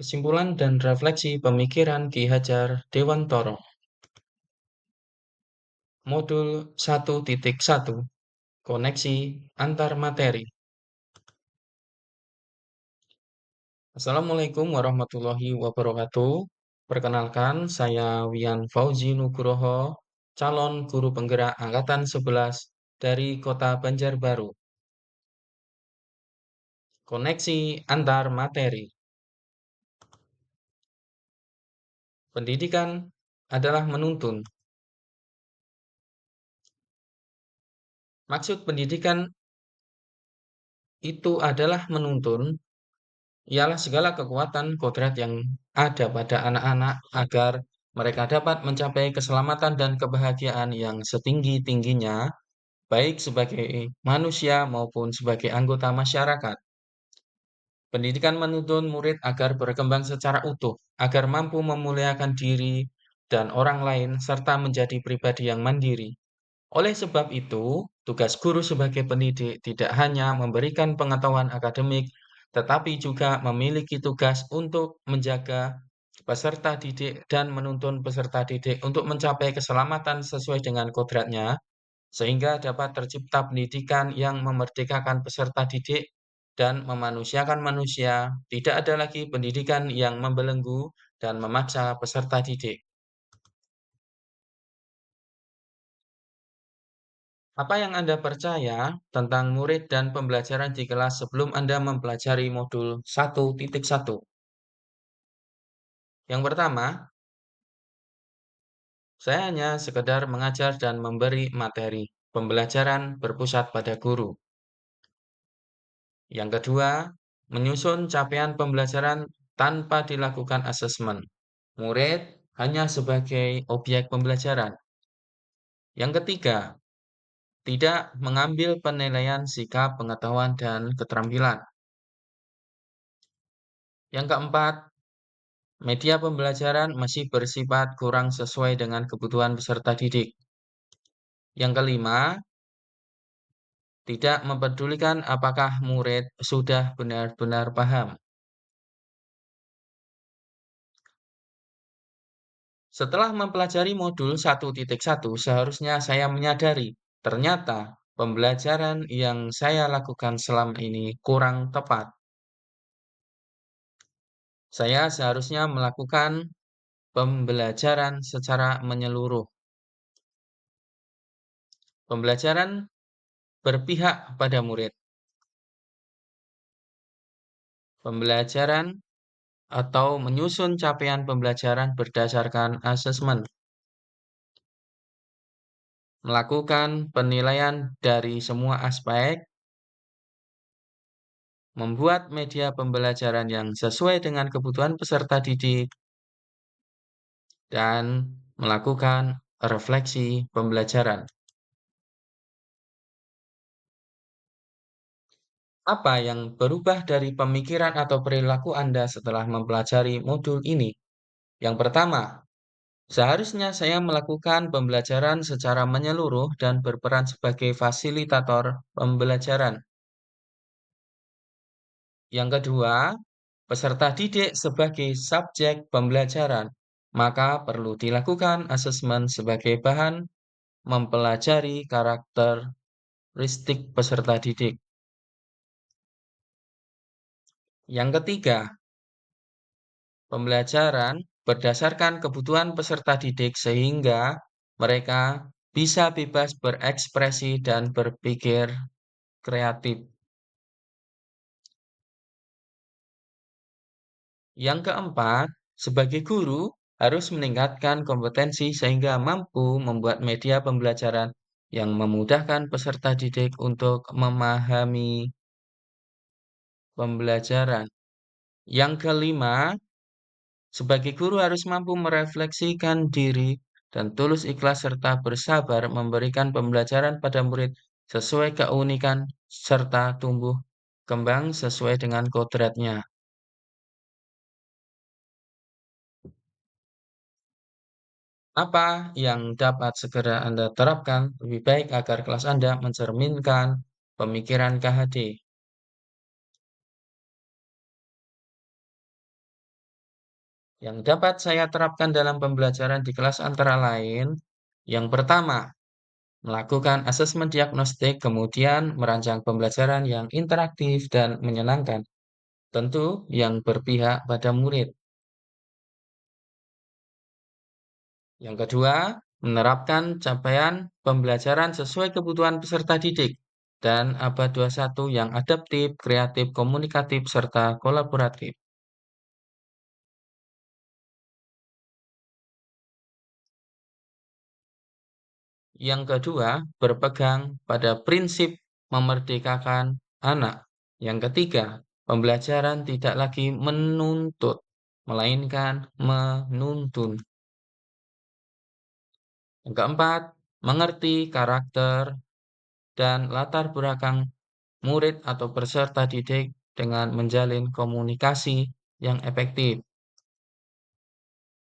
Kesimpulan dan refleksi pemikiran Ki Hajar Dewantara. Modul 1.1 Koneksi antar materi. Assalamualaikum warahmatullahi wabarakatuh. Perkenalkan, saya Wian Fauzi Nugroho, calon guru penggerak Angkatan 11 dari Kota Banjarbaru. Koneksi antar materi. Pendidikan adalah menuntun. Maksud pendidikan itu adalah menuntun ialah segala kekuatan kodrat yang ada pada anak-anak agar mereka dapat mencapai keselamatan dan kebahagiaan yang setinggi-tingginya, baik sebagai manusia maupun sebagai anggota masyarakat. Pendidikan menuntun murid agar berkembang secara utuh, agar mampu memuliakan diri dan orang lain, serta menjadi pribadi yang mandiri. Oleh sebab itu, tugas guru sebagai pendidik tidak hanya memberikan pengetahuan akademik, tetapi juga memiliki tugas untuk menjaga peserta didik dan menuntun peserta didik untuk mencapai keselamatan sesuai dengan kodratnya, sehingga dapat tercipta pendidikan yang memerdekakan peserta didik dan memanusiakan manusia. Tidak ada lagi pendidikan yang membelenggu dan memaksa peserta didik. Apa yang Anda percaya tentang murid dan pembelajaran di kelas sebelum Anda mempelajari modul 1.1? Yang pertama, saya hanya sekedar mengajar dan memberi materi. Pembelajaran berpusat pada guru. Yang kedua, menyusun capaian pembelajaran tanpa dilakukan asesmen. Murid hanya sebagai objek pembelajaran. Yang ketiga, tidak mengambil penilaian sikap, pengetahuan, dan keterampilan. Yang keempat, media pembelajaran masih bersifat kurang sesuai dengan kebutuhan peserta didik. Yang kelima, tidak mempedulikan apakah murid sudah benar-benar paham. Setelah mempelajari modul 1.1, seharusnya saya menyadari ternyata pembelajaran yang saya lakukan selama ini kurang tepat. Saya seharusnya melakukan pembelajaran secara menyeluruh. Pembelajaran berpihak pada murid. Pembelajaran atau menyusun capaian pembelajaran berdasarkan asesmen. Melakukan penilaian dari semua aspek. Membuat media pembelajaran yang sesuai dengan kebutuhan peserta didik. Dan melakukan refleksi pembelajaran. Apa yang berubah dari pemikiran atau perilaku Anda setelah mempelajari modul ini? Yang pertama, seharusnya saya melakukan pembelajaran secara menyeluruh dan berperan sebagai fasilitator pembelajaran. Yang kedua, peserta didik sebagai subjek pembelajaran, maka perlu dilakukan asesmen sebagai bahan mempelajari karakteristik peserta didik. Yang ketiga, pembelajaran berdasarkan kebutuhan peserta didik sehingga mereka bisa bebas berekspresi dan berpikir kreatif. Yang keempat, sebagai guru harus meningkatkan kompetensi sehingga mampu membuat media pembelajaran yang memudahkan peserta didik untuk memahami pembelajaran. Yang kelima, sebagai guru harus mampu merefleksikan diri dan tulus ikhlas serta bersabar memberikan pembelajaran pada murid sesuai keunikan serta tumbuh kembang sesuai dengan kodratnya. Apa yang dapat segera Anda terapkan lebih baik agar kelas Anda mencerminkan pemikiran KHD? Yang dapat saya terapkan dalam pembelajaran di kelas antara lain, yang pertama, melakukan asesmen diagnostik, kemudian merancang pembelajaran yang interaktif dan menyenangkan, tentu yang berpihak pada murid. Yang kedua, menerapkan capaian pembelajaran sesuai kebutuhan peserta didik dan ABA 21 yang adaptif, kreatif, komunikatif, serta kolaboratif. Yang kedua, berpegang pada prinsip memerdekakan anak. Yang ketiga, pembelajaran tidak lagi menuntut, melainkan menuntun. Yang keempat, mengerti karakter dan latar belakang murid atau peserta didik dengan menjalin komunikasi yang efektif.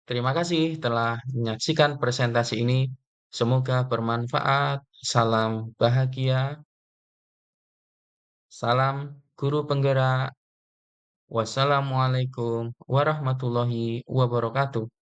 Terima kasih telah menyaksikan presentasi ini. Semoga bermanfaat. Salam bahagia, salam guru penggerak. Wassalamualaikum warahmatullahi wabarakatuh.